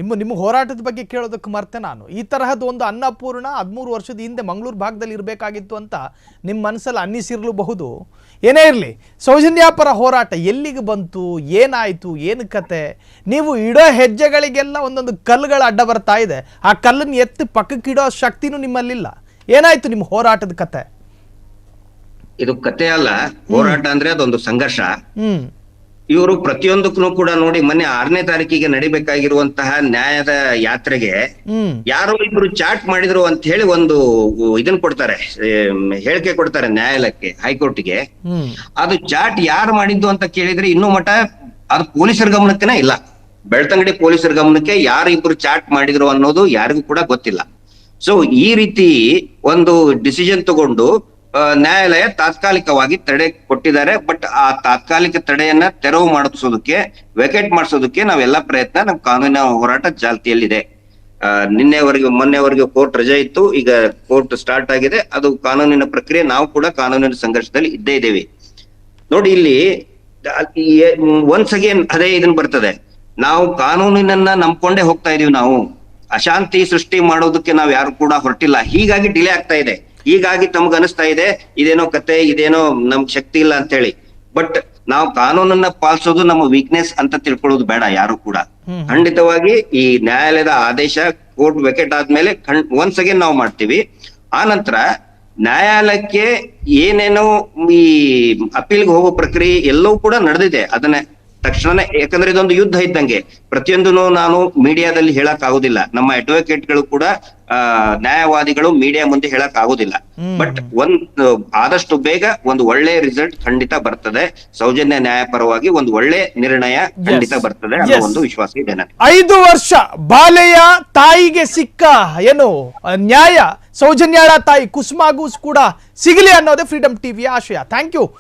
ನಿಮ್ಮ ಹೋರಾಟದ ಬಗ್ಗೆ ಕೇಳೋದಕ್ಕೆ ಮರ್ತೆ ನಾನು ಈ ತರಹದ ಒಂದು ಅನ್ನಪೂರ್ಣ 13 ವರ್ಷದ ಹಿಂದೆ ಮಂಗಳೂರು ಭಾಗದಲ್ಲಿ ಇರಬೇಕಾಗಿತ್ತು ಅಂತ ನಿಮ್ಮ ಮನಸ್ಸಲ್ಲಿ ಅನ್ನಿಸಿರಲಬಹುದು. ಏನೇ ಇರಲಿ, ಸೌಜನ್ಯಾಪರ ಹೋರಾಟ ಎಲ್ಲಿಗೆ ಬಂತು, ಏನಾಯಿತು, ಏನು ಕತೆ? ನೀವು ಇಡೋ ಹೆಜ್ಜೆಗಳಿಗೆಲ್ಲ ಒಂದೊಂದು ಕಲ್ಲುಗಳ ಅಡ್ಡ ಬರ್ತಾ ಇದೆ. ಆ ಕಲ್ಲನ್ನು ಎತ್ತಿ ಪಕ್ಕಕ್ಕಿಡೋ ಶಕ್ತಿನೂ ನಿಮ್ಮಲ್ಲಿಲ್ಲ. ಏನಾಯ್ತು ನಿಮ್ಮ ಹೋರಾಟದ ಕತೆ? ಇದು ಕತೆ ಅಲ್ಲ, ಹೋರಾಟ ಅಂದ್ರೆ ಅದೊಂದು ಸಂಘರ್ಷ. ಇವರು ಪ್ರತಿಯೊಂದಕ್ಕೂ ಕೂಡ ನೋಡಿ, ಮೊನ್ನೆ 6ನೇ ತಾರೀಕಿಗೆ ನಡಿಬೇಕಾಗಿರುವಂತಹ ನ್ಯಾಯದ ಯಾತ್ರೆಗೆ ಯಾರೋ ಇಬ್ರು ಚಾಟ್ ಮಾಡಿದ್ರು ಅಂತ ಹೇಳಿ ಒಂದು ಇದನ್ ಕೊಡ್ತಾರೆ, ಹೇಳಿಕೆ ಕೊಡ್ತಾರೆ ನ್ಯಾಯಾಲಯಕ್ಕೆ, ಹೈಕೋರ್ಟ್ಗೆ. ಅದು ಚಾಟ್ ಯಾರು ಮಾಡಿದ್ದು ಅಂತ ಕೇಳಿದ್ರೆ ಇನ್ನೂ ಮಠ ಅದು ಪೊಲೀಸರ ಗಮನಕ್ಕೇನೆ ಇಲ್ಲ. ಬೆಳ್ತಂಗಡಿ ಪೊಲೀಸರ ಗಮನಕ್ಕೆ ಯಾರು ಇಬ್ರು ಚಾಟ್ ಮಾಡಿದ್ರು ಅನ್ನೋದು ಯಾರಿಗೂ ಕೂಡ ಗೊತ್ತಿಲ್ಲ. ಸೊ ಈ ರೀತಿ ಒಂದು ಡಿಸಿಷನ್ ತಗೊಂಡು ನ್ಯಾಯಾಲಯ ತಾತ್ಕಾಲಿಕವಾಗಿ ತಡೆ ಕೊಟ್ಟಿದ್ದಾರೆ. ಬಟ್ ಆ ತಾತ್ಕಾಲಿಕ ತಡೆಯನ್ನ ತೆರವು ಮಾಡಿಸೋದಕ್ಕೆ, ವೆಕೇಟ್ ಮಾಡಿಸೋದಕ್ಕೆ ನಾವೆಲ್ಲ ಪ್ರಯತ್ನ, ನಮ್ಮ ಕಾನೂನಿನ ಹೋರಾಟ ಚಾಲ್ತಿಯಲ್ಲಿದೆ. ಮೊನ್ನೆವರೆಗೆ ಕೋರ್ಟ್ ರಜೆ ಇತ್ತು, ಈಗ ಕೋರ್ಟ್ ಸ್ಟಾರ್ಟ್ ಆಗಿದೆ. ಅದು ಕಾನೂನಿನ ಪ್ರಕ್ರಿಯೆ. ನಾವು ಕೂಡ ಕಾನೂನಿನ ಸಂಘರ್ಷದಲ್ಲಿ ಇದ್ದೇ ಇದ್ದೇವೆ. ನೋಡಿ, ಇಲ್ಲಿ ಒನ್ಸ್ ಅಗೇನ್ ಅದೇ ಇದನ್ ಬರ್ತದೆ. ನಾವು ಕಾನೂನಿನನ್ನ ನಂಬ್ಕೊಂಡೇ ಹೋಗ್ತಾ ಇದೀವಿ. ನಾವು ಅಶಾಂತಿ ಸೃಷ್ಟಿ ಮಾಡೋದಕ್ಕೆ ನಾವ್ ಯಾರು ಕೂಡ ಹೊರಟಿಲ್ಲ. ಹೀಗಾಗಿ ಡಿಲೇ ಆಗ್ತಾ ಇದೆ. ಹೀಗಾಗಿ ತಮ್ಗೆ ಅನಿಸ್ತಾ ಇದೆ ಇದೇನೋ ಕತೆ, ಇದೇನೋ ನಮ್ಗೆ ಶಕ್ತಿ ಇಲ್ಲ ಅಂತ ಹೇಳಿ. ಬಟ್ ನಾವು ಕಾನೂನನ್ನ ಪಾಲಿಸೋದು ನಮ್ಮ ವೀಕ್ನೆಸ್ ಅಂತ ತಿಳ್ಕೊಳ್ಳೋದು ಬೇಡ ಯಾರು ಕೂಡ. ಖಂಡಿತವಾಗಿ ಈ ನ್ಯಾಯಾಲಯದ ಆದೇಶ, ಕೋರ್ಟ್ ವೆಕೆಟ್ ಆದ್ಮೇಲೆ ಒನ್ಸ್ ಅಗೇನ್ ನಾವು ಮಾಡ್ತೀವಿ. ಆ ನಂತರ ನ್ಯಾಯಾಲಯಕ್ಕೆ ಏನೇನೋ ಈ ಅಪೀಲ್ಗೆ ಹೋಗೋ ಪ್ರಕ್ರಿಯೆ ಎಲ್ಲವೂ ಕೂಡ ನಡೆದಿದೆ. ಅದನ್ನೇ ತಕ್ಷಣನೇ, ಯಾಕಂದ್ರೆ ಇದೊಂದು ಯುದ್ಧ ಇದ್ದಂಗೆ. ಪ್ರತಿಯೊಂದನ್ನು ನಾನು ಮೀಡಿಯಾದಲ್ಲಿ ಹೇಳಕ್ ಆಗುದಿಲ್ಲ. ನಮ್ಮ ಅಡ್ವೊಕೇಟ್ಗಳು ಕೂಡ ನ್ಯಾಯವಾದಿಗಳು ಮೀಡಿಯಾ ಮುಂದೆ ಹೇಳಕ್ ಆಗುದಿಲ್ಲ. ಬಟ್ ಆದಷ್ಟು ಬೇಗ ಒಂದು ಒಳ್ಳೆ ರಿಸಲ್ಟ್ ಖಂಡಿತ ಬರ್ತದೆ. ಸೌಜನ್ಯ ನ್ಯಾಯಪರವಾಗಿ ಒಂದು ಒಳ್ಳೆ ನಿರ್ಣಯ ಖಂಡಿತ ಬರ್ತದೆ ಅನ್ನೋ ಒಂದು ವಿಶ್ವಾಸ ಇದೆ ನನಗೆ. 5 ವರ್ಷ ಬಾಲೆಯ ತಾಯಿಗೆ ಸಿಕ್ಕ ಏನು ನ್ಯಾಯ, ಸೌಜನ್ಯಾಳ ತಾಯಿ ಕುಸುಮಾಗೂ ಕೂಡ ಸಿಗಲಿ ಅನ್ನೋದೇ ಫ್ರೀಡಂ ಟಿವಿಯ ಆಶಯ. Thank you.